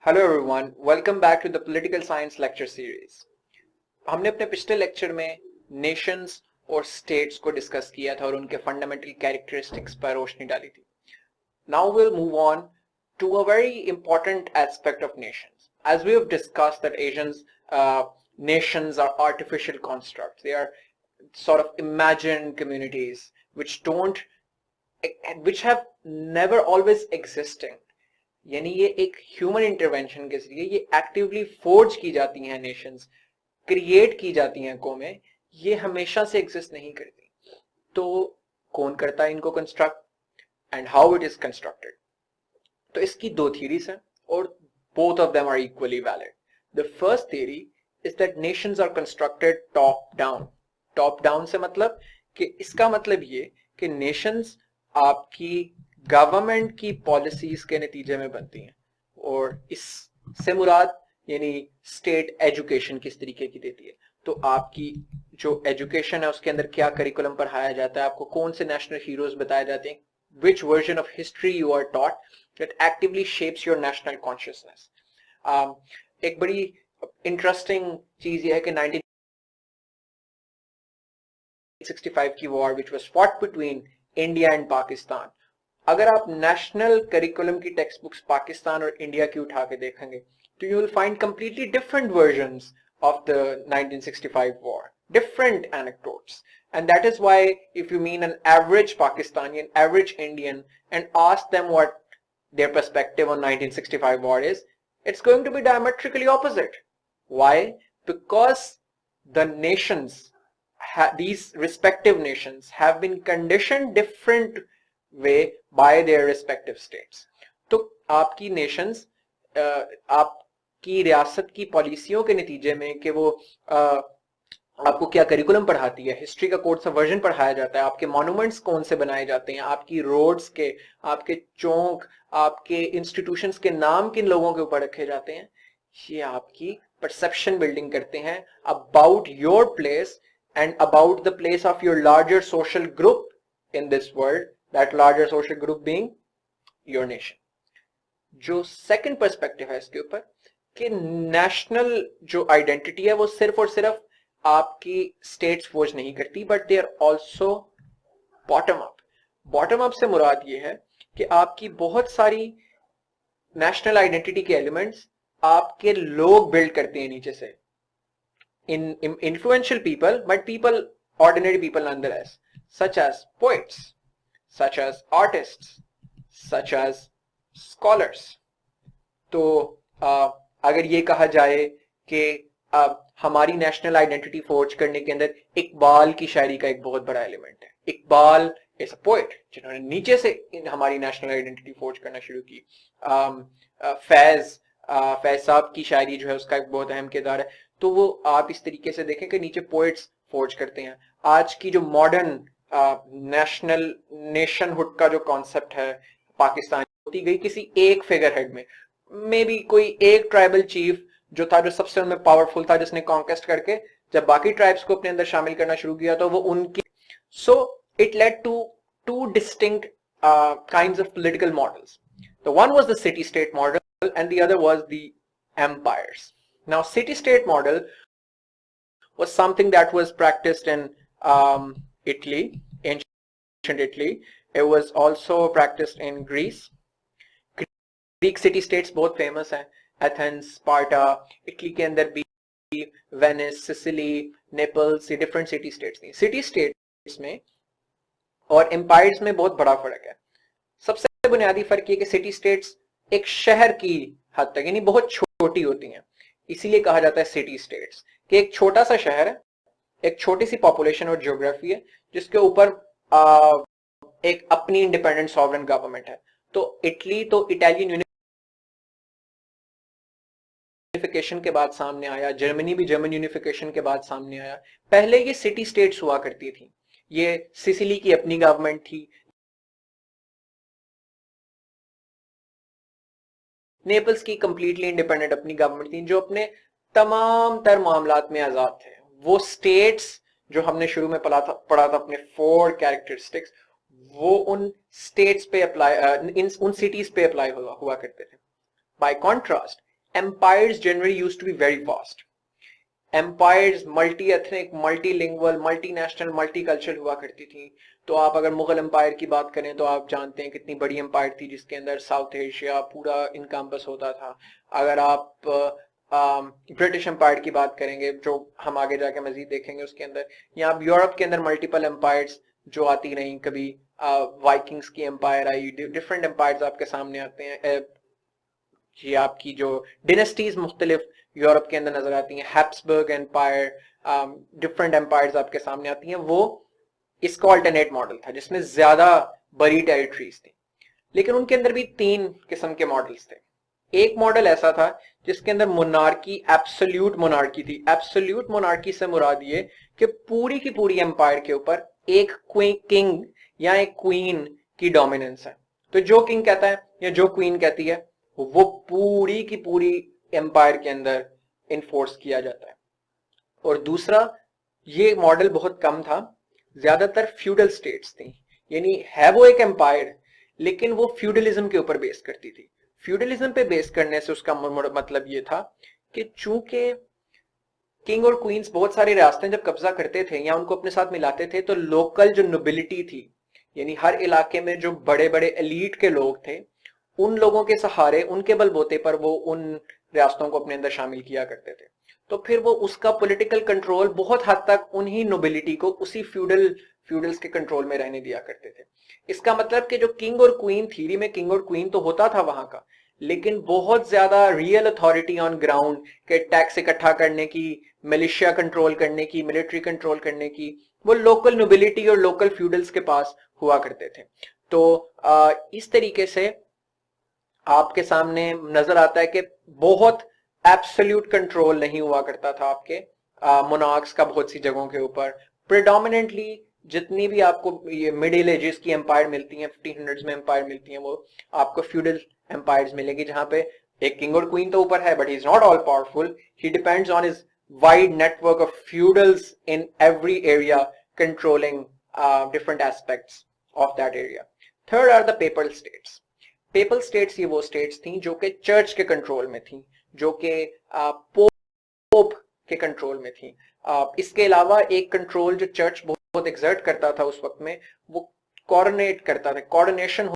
Hello everyone, welcome back to the Political Science lecture series. हमने अपने पिछले lecture में नेशंस और स्टेट्स को डिस्कस किया था और उनके फंडामेंटल कैरेक्टरिस्टिक्स पर रोशनी डाली थी. Now we'll move on to a very important aspect of nations. As we have discussed that nations are artificial constructs. They are sort of imagined communities which have never always existed. यानी ये एक human intervention के जरिए ये actively forge की जाती हैं Nations, create की जाती हैं कौमें, ये हमेशा से एग्जिस्ट नहीं करती. तो कौन करता है इनको construct and how it is constructed? तो इसकी दो थ्योरीज हैं और both of them are equally valid. The first theory is that nations are constructed top down. Top down से मतलब कि इसका मतलब ये कि नेशंस आपकी गवर्नमेंट की पॉलिसीज के नतीजे में बनती हैं और इससे मुराद यानी स्टेट एजुकेशन किस तरीके की देती है. तो आपकी जो एजुकेशन है उसके अंदर क्या करिकुलम पढ़ाया जाता है, आपको कौन से नेशनल हीरोज बताए जाते हैं, which version of history you are taught, that actively shapes your national consciousness. एक बड़ी इंटरेस्टिंग चीज यह है कि 1965 की war which was fought between India and Pakistan, अगर आप नेशनल करिकुलम की टेक्स्ट बुक्स पाकिस्तान और इंडिया की उठा के देखेंगे तो you will find completely different versions of the 1965 war, different anecdotes. And that is why if you meet an average Pakistani, an average Indian and ask them what their perspective on 1965 war is, it's going to be diametrically opposite. Why? Because the nations, these respective nations have been conditioned different way by their respective states. तो आपकी nations आपकी रियासत की पॉलिसियों के नतीजे में कि वो आपको क्या करिकुलम पढ़ाती है, हिस्ट्री का कौन सा वर्जन पढ़ाया जाता है, आपके मॉन्यूमेंट्स कौन से बनाए जाते हैं, आपकी रोड्स के, आपके चौक, आपके इंस्टीट्यूशंस के नाम किन लोगों के ऊपर रखे जाते हैं, ये आपकी परसेप्शन बिल्डिंग करते हैं about your place and about the place of your larger social group in this world, that larger social group being your nation. जो second perspective है इसके ऊपर कि national जो identity है वो सिर्फ और सिर्फ आपकी states forge नहीं करती, but they are also bottom up. Bottom up से मुराद ये है कि आपकी बहुत सारी national identity के elements आपके लोग build करते हैं नीचे से, in influential people, but people, ordinary people nonetheless, such as poets, such as artists, such as scholars. तो अगर ये कहा जाए कि हमारी नेशनल आइडेंटिटी फोर्ज करने के अंदर इकबाल की शायरी का एक बहुत बड़ा एलिमेंट है. इकबाल इज अ पोएट जिन्होंने नीचे से हमारी नेशनल आइडेंटिटी फोर्ज करना शुरू की. फैज साहब की शायरी जो है उसका एक बहुत अहम किरदार है. तो वो आप इस तरीके से देखें कि नीचे पोएट्स फोर्ज करते हैं. आज की जो मॉडर्न नेशनल नेशनहुड का जो कॉन्सेप्ट है पाकिस्तान होती गई किसी एक फिगर हेड में, मे बी कोई एक ट्राइबल चीफ जो था, जो सबसे उनमें पावरफुल था, जिसने कॉन्क्वेस्ट करके जब बाकी ट्राइब्स को अपने अंदर शामिल करना शुरू किया तो वो उनकी. So it led to two distinct kinds of political models. The one was the city state model and the other was the empires. Now city state model was something that was practiced in Italy, ancient Italy. It was also practiced in Greece. Greek city states बहुत famous हैं, Athens, Sparta. Italy के अंदर भी Venice, Sicily, Naples, ये different city states थी. City states में और empires में बहुत बड़ा फर्क है. सबसे बुनियादी फर्क ये कि city states एक शहर की हद तक यानी बहुत छोटी होती हैं, इसीलिए कहा जाता है city states कि एक छोटा सा शहर है, एक छोटी सी पॉपुलेशन और ज्योग्राफी है जिसके ऊपर एक अपनी इंडिपेंडेंट सॉवरेन गवर्नमेंट है. तो इटली तो इटालियन यूनिफिकेशन के बाद सामने आया, जर्मनी भी जर्मन यूनिफिकेशन के बाद सामने आया. पहले ये सिटी स्टेट्स हुआ करती थी. ये सिसिली की अपनी गवर्नमेंट थी, नेपल्स की कंप्लीटली इंडिपेंडेंट अपनी गवर्नमेंट थी, जो अपने तमाम तर मामलात में आजाद थे. वो स्टेट्स जो हमने शुरू में पढ़ा था अपने 4 कैरेक्टरिस्टिक्स, वो उन स्टेट्स पे अप्लाई, उन सिटीज पे अप्लाई हुआ करते थे. By contrast empires generally used to be very vast. Empires multi ethnic, multilingual, multinational, multicultural हुआ करती थी. तो आप अगर मुगल एम्पायर की बात करें तो आप जानते हैं कितनी बड़ी एम्पायर थी जिसके अंदर साउथ एशिया पूरा इनकम्पस होता था. अगर आप ब्रिटिश एम्पायर की बात करेंगे जो हम आगे जाके मजीद देखेंगे उसके अंदर, या आप यूरोप के अंदर मल्टीपल एम्पायर्स जो आती रही, कभी वाइकिंग्स की एम्पायर आई, डिफरेंट एम्पायर्स आपके सामने आते हैं. ये आपकी जो डिनेस्टीज मुख्तलिफ यूरोप के अंदर नजर आती हैं, हैब्सबर्ग एम्पायर, डिफरेंट एम्पायर्स आपके सामने आती हैं. वो इसका अल्टरनेट मॉडल था जिसमें ज्यादा बड़ी टेरिटरीज थी. लेकिन उनके अंदर भी 3 किस्म के मॉडल्स थे. एक मॉडल ऐसा था जिसके अंदर मोनार्की, एब्सोल्यूट मोनार्की थी. एब्सोल्यूट मोनार्की से मुराद ये कि पूरी की पूरी एम्पायर के ऊपर एक किंग या एक क्वीन की डोमिनेंस है. तो जो किंग कहता है या जो क्वीन कहती है वो पूरी की पूरी एम्पायर के अंदर इन्फोर्स किया जाता है. और दूसरा, ये मॉडल बहुत कम था, ज्यादातर फ्यूडल स्टेट्स थी. यानी है वो एक एम्पायर लेकिन वो फ्यूडलिज्म के ऊपर बेस करती थी. फ्यूडलिज्म पे बेस करने से उसका मतलब ये था कि चूंकि किंग और क्वींस बहुत सारी रियासतें जब कब्जा करते थे या उनको अपने साथ मिलाते थे तो लोकल जो नोबिलिटी थी, यानी हर इलाके में जो बड़े बड़े एलीट के लोग थे, उन लोगों के सहारे, उनके बलबूते पर वो उन रियासतों को अपने अंदर शामिल किया करते थे. तो फिर वो उसका पॉलिटिकल कंट्रोल बहुत हद तक उन्हीं नोबिलिटी को, उसी फ्यूडल्स के कंट्रोल में रहने दिया करते थे. इसका मतलब कि जो किंग और क्वीन, थीरी में किंग और क्वीन तो होता था वहां का, लेकिन बहुत ज्यादा रियल अथॉरिटी ऑन ग्राउंड के टैक्स इकट्ठा करने की, मिलिशिया कंट्रोल करने की, मिलिट्री कंट्रोल करने की, वो लोकल नोबिलिटी और लोकल फ्यूडल्स के पास हुआ करते थे. तो इस तरीके से आपके सामने नजर आता है कि बहुत एब्सोल्यूट कंट्रोल नहीं हुआ करता था आपके मोनार्क्स का बहुत सी जगहों के ऊपर. प्रेडोमिनेंटली जितनी भी आपको ये मिडिल एजेस की एम्पायर मिलती हैं, 1500s में एम्पायर मिलती हैं, वो आपको फ्यूडल एम्पायर्स मिलेगी जहां पे एक किंग और क्वीन तो ऊपर है but he is not all powerful. He depends on his wide network of feudals in every area controlling different aspects of that area. Third are the papal states. Papal states ये वो states थी जो कि church के control में थी, जो कि पोप के कंट्रोल में थी. इसके अलावा एक कंट्रोल जो चर्च बहुत एक्सर्ट करता था उस वक्त में, वो कोऑर्डिनेट करता था, कोऑर्डिनेशन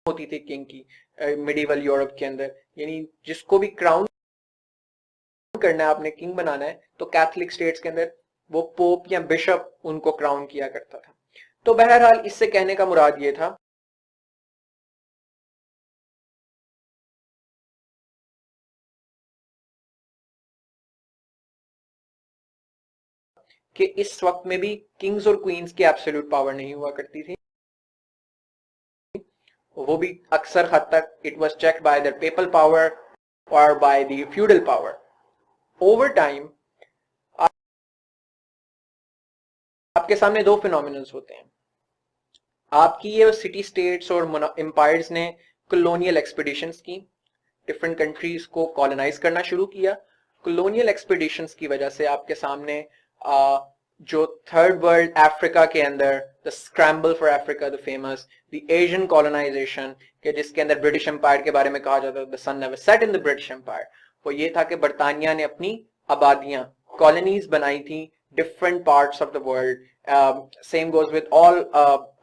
होती थी किंग की मिडिवल यूरोप के अंदर. यानी जिसको भी क्राउन करना है, आपने किंग बनाना है, तो कैथोलिक स्टेट्स के अंदर वो पोप या बिशप उनको क्राउन किया करता था. तो बहरहाल इससे कहने का मुराद ये था कि इस वक्त में भी किंग्स और क्वींस की एब्सोल्यूट पावर नहीं हुआ करती थी. वो भी अक्सर हद तक it was checked by the papal power और by the feudal power. Over time आपके सामने 2 फिनोमिनल्स होते हैं. आपकी ये सिटी स्टेट्स और एम्पायर्स ने कॉलोनियल एक्सपीडिशंस की, डिफरेंट कंट्रीज को कॉलोनाइज करना शुरू किया. कॉलोनियल एक्सपीडिशंस की वजह से आपके सामने जो थर्ड वर्ल्ड अफ्रीका के अंदर the scramble for Africa, the famous the Asian colonisation, के जिसके अंदर ब्रिटिश एम्पायर के बारे में कहा जाता था the sun never set in the British empire, वो ये था कि बरतानिया ने अपनी आबादियां, कॉलोनीज बनाई थी different parts of the world. Same goes with all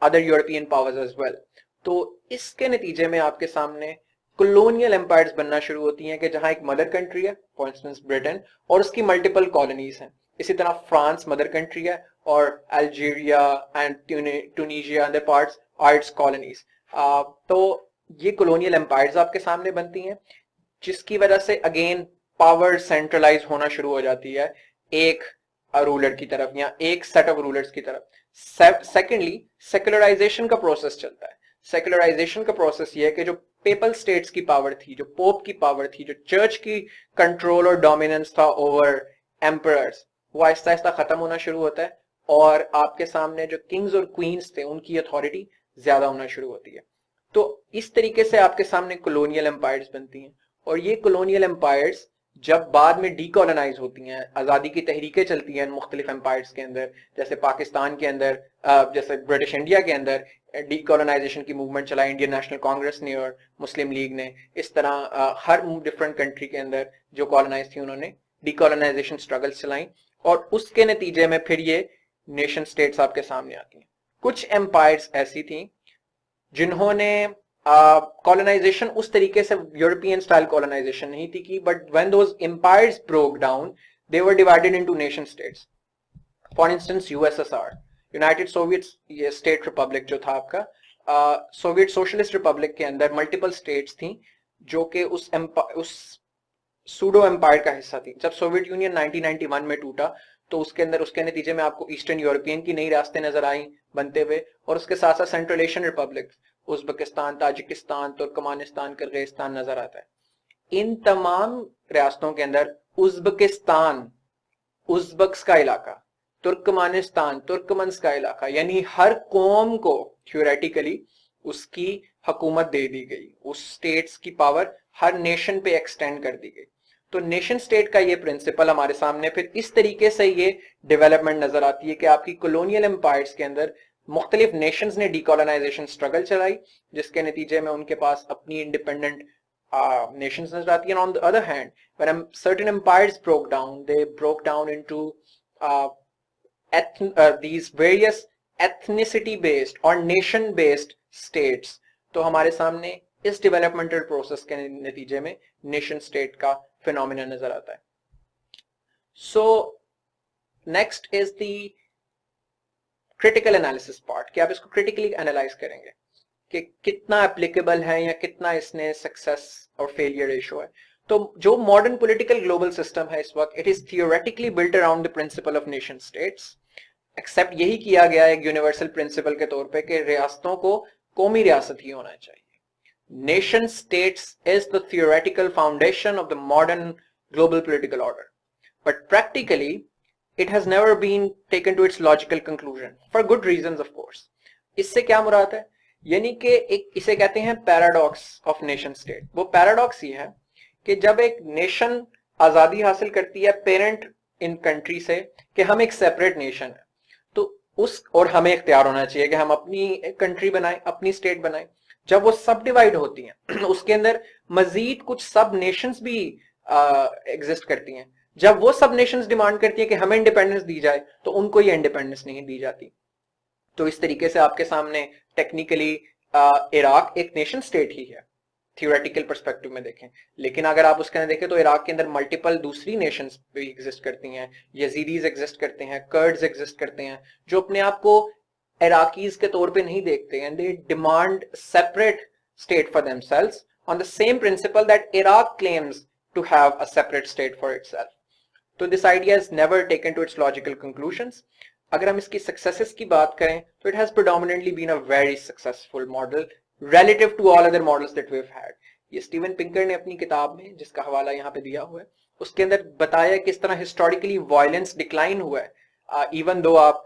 other European powers as well. तो इसके नतीजे में आपके सामने colonial empires बनना शुरू होती हैं कि जहां एक मदर कंट्री है, फॉर इंस्टेंस ब्रिटेन, और उसकी मल्टीपल कॉलोनीज हैं. इसी तरह फ्रांस मदर कंट्री है और Algeria and Tunisia and parts are its colonies. तो ये colonial empires आपके सामने बनती हैं जिसकी वजह से अगेन पावर सेंट्रलाइज होना शुरू हो जाती है एक रूलर की तरफ या एक सेट ऑफ रूलर्स की तरफ. सेकेंडली सेकुलराइजेशन का प्रोसेस चलता है. सेकुलराइजेशन का प्रोसेस ये है कि जो पेपल स्टेट्स की पावर थी, जो पोप की पावर थी, जो चर्च की कंट्रोल और डोमिनेंस था ओवर एम्परर्स, वो आहिस्ता आहिस्ता खत्म होना शुरू होता है और आपके सामने जो किंग्स और क्वींस थे उनकी अथॉरिटी ज्यादा होना शुरू होती है. तो इस तरीके से आपके सामने कॉलोनियल एम्पायर्स बनती हैं और ये कॉलोनियल एम्पायर्स जब बाद में डीकॉलोनाइज होती हैं, आज़ादी की तहरीकें चलती हैं मुख्तलिफ एम्पायर्स के अंदर, जैसे पाकिस्तान के अंदर, जैसे ब्रिटिश इंडिया के अंदर डीकॉलोनाइजेशन की मूवमेंट चलाई इंडियन नेशनल कांग्रेस ने और मुस्लिम लीग ने, इस तरह हर डिफरेंट कंट्री के अंदर जो कॉलोनाइज थी उन्होंने डीकॉलोनाइजेशन स्ट्रगल्स चलाई, और उसके नतीजे में फिर ये नेशन स्टेट्स आपके सामने आती हैं। कुछ एम्पायर्स ऐसी थी जिन्होंने कॉलोनाइजेशन उस तरीके से यूरोपियन स्टाइल कॉलोनाइजेशन नहीं थी की, but when those empires broke down they were divided into nation states. For instance USSR, United Soviet State Republic जो था आपका, सोवियत सोशलिस्ट रिपब्लिक के अंदर मल्टीपल स्टेट्स थी जो कि उस सूडो एम्पायर का हिस्सा थी। जब सोवियत यूनियन 1991 में टूटा तो उसके अंदर उसके नतीजे में आपको ईस्टर्न यूरोपियन की नई रास्ते नजर आई बनते हुए, और उसके साथ साथ central Asian Republic Uzbekistan, Tajikistan, Turkmenistan, Kyrgyzstan नजर आता है। इन तमाम रियासतों के अंदर उज्बेकिस्तान, उज्बक्स का इलाका, तुर्कमानिस्तान, तुर्कमन्स का इलाका, यानी हर कौम को थ्योरेटिकली उसकी हुकूमत दे दी गई, उस स्टेट्स की पावर हर नेशन पे एक्सटेंड कर दी गई। तो नेशन स्टेट का ये प्रिंसिपल हमारे सामने फिर इस तरीके से ये डेवलपमेंट नजर आती है कि आपकी कॉलोनियल एम्पायर्स के अंदर मुख्तलिफ नेशंस ने डीकॉलोनाइजेशन स्ट्रगल चलाई, जिसके नतीजे में उनके पास अपनी इंडिपेंडेंट nations नजर आती है। And on the other hand, when certain empires broke down, they broke down into these various ethnicity based और nation based states। तो हमारे सामने इस डेवलपमेंटल प्रोसेस के नतीजे में नेशन स्टेट का फिनोमिना नजर आता है। So next is the critical analysis part, कि आप इसको क्रिटिकली एनालाइज करेंगे कि कितना एप्लीकेबल है या कितना इसने सक्सेस और फेलियर रेशो है। तो जो मॉडर्न पॉलिटिकल ग्लोबल सिस्टम है इस वक्त, it is theoretically built around the principle of nation states. Except यही किया गया है एक यूनिवर्सल प्रिंसिपल के तौर पे कि रियासतों को कौमी रियासत ही होना चाहिए। Nation states is the theoretical foundation of the modern global political order, but practically it has never been taken to its logical conclusion for good reasons of course। इससे क्या मुराद है, यानी कि एक इसे कहते हैं पैराडॉक्स ऑफ नेशन स्टेट। वो पैराडॉक्स ये है कि जब एक नेशन आजादी हासिल करती है पेरेंट इन कंट्री से कि हम एक सेपरेट नेशन है, तो उस और हमें इख्तियार होना चाहिए कि हम अपनी कंट्री बनाएं, अपनी स्टेट बनाएं। जब वो सब डिवाइड होती हैं उसके अंदर मजीद कुछ सब नेशंस भी एग्जिस्ट करती हैं। जब वो सब नेशंस डिमांड करती है कि हमें इंडिपेंडेंस दी जाए तो उनको ये इंडिपेंडेंस नहीं दी जाती। तो इस तरीके से आपके सामने टेक्निकली इराक एक नेशन स्टेट ही है थियोरेटिकल पर्सपेक्टिव में देखें, लेकिन अगर आप उसके अंदर देखें तो इराक के अंदर मल्टीपल दूसरी नेशंस भी एग्जिस्ट करती हैं। यजीदीज एग्जिस्ट करते हैं, कर्ड्स एग्जिस्ट करते हैं, जो अपने आप को इराकीज के तौर पे नहीं देखते, and they demand separate state for themselves on the same principle that Iraq claims to have a separate state for itself। तो this idea is never taken to its logical conclusions। अगर हम इसकी successes की बात करें तो it has predominantly been a very successful model relative to all other models that we've had। ये Steven Pinker ने अपनी किताब में, जिसका हवाला यहाँ पे दिया हुआ है, उसके अंदर बताया किस तरह हिस्टोरिकली वायलेंस डिक्लाइन हुआ है। इवन दो आप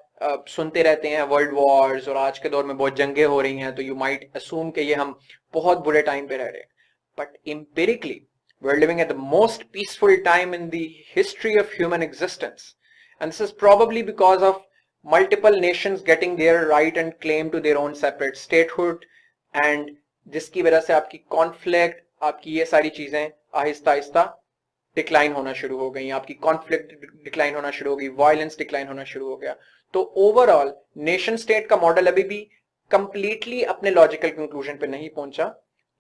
सुनते रहते हैं वर्ल्ड वॉर्स और आज के दौर में बहुत जंगें हो रही हैं, तो यू माइट असूम कि ये हम बहुत बुरे टाइम पे रह रहे हैं, but empirically we're living at the most peaceful time in the history of human existence, and this is probably because of multiple nations getting their right and claim to their own separate statehood, and जिसकी वजह से आपकी conflict, आपकी ये सारी चीजें Aahista Aahista decline होना शुरू हो गई, आपकी कॉन्फ्लिक्ट डिक्लाइन होना शुरू हो गई, वायलेंस डिक्लाइन होना शुरू हो गया। तो ओवरऑल नेशन स्टेट का मॉडल अभी भी कंप्लीटली अपने लॉजिकल कंक्लूजन पे नहीं पहुंचा,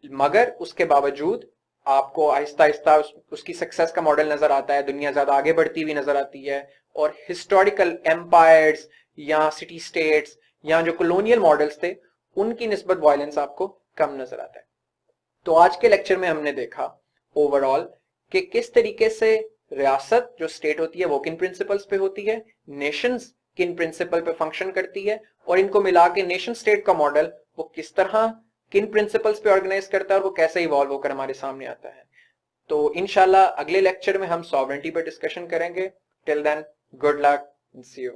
मगर उसके बावजूद आपको आहिस्ता आहिस्ता उसकी सक्सेस का मॉडल नजर आता है, दुनिया ज्यादा आगे बढ़ती हुई नजर आती है, और हिस्टोरिकल एम्पायर्स या सिटी स्टेट्स या जो कॉलोनियल मॉडल्स थे उनकी निस्बत वायलेंस आपको कम नजर आता है। तो आज के लेक्चर में हमने देखा ओवरऑल कि किस तरीके से रियासत जो स्टेट होती है वो किन प्रिंसिपल्स पे होती है, नेशंस किन प्रिंसिपल पे फंक्शन करती है, और इनको मिला के नेशन स्टेट का मॉडल वो किस तरह किन प्रिंसिपल्स पे ऑर्गेनाइज करता है और वो कैसे इवॉल्व होकर हमारे सामने आता है। तो इंशाल्लाह अगले लेक्चर में हम सॉवरेंटी पर डिस्कशन करेंगे। Till then good luck and see you.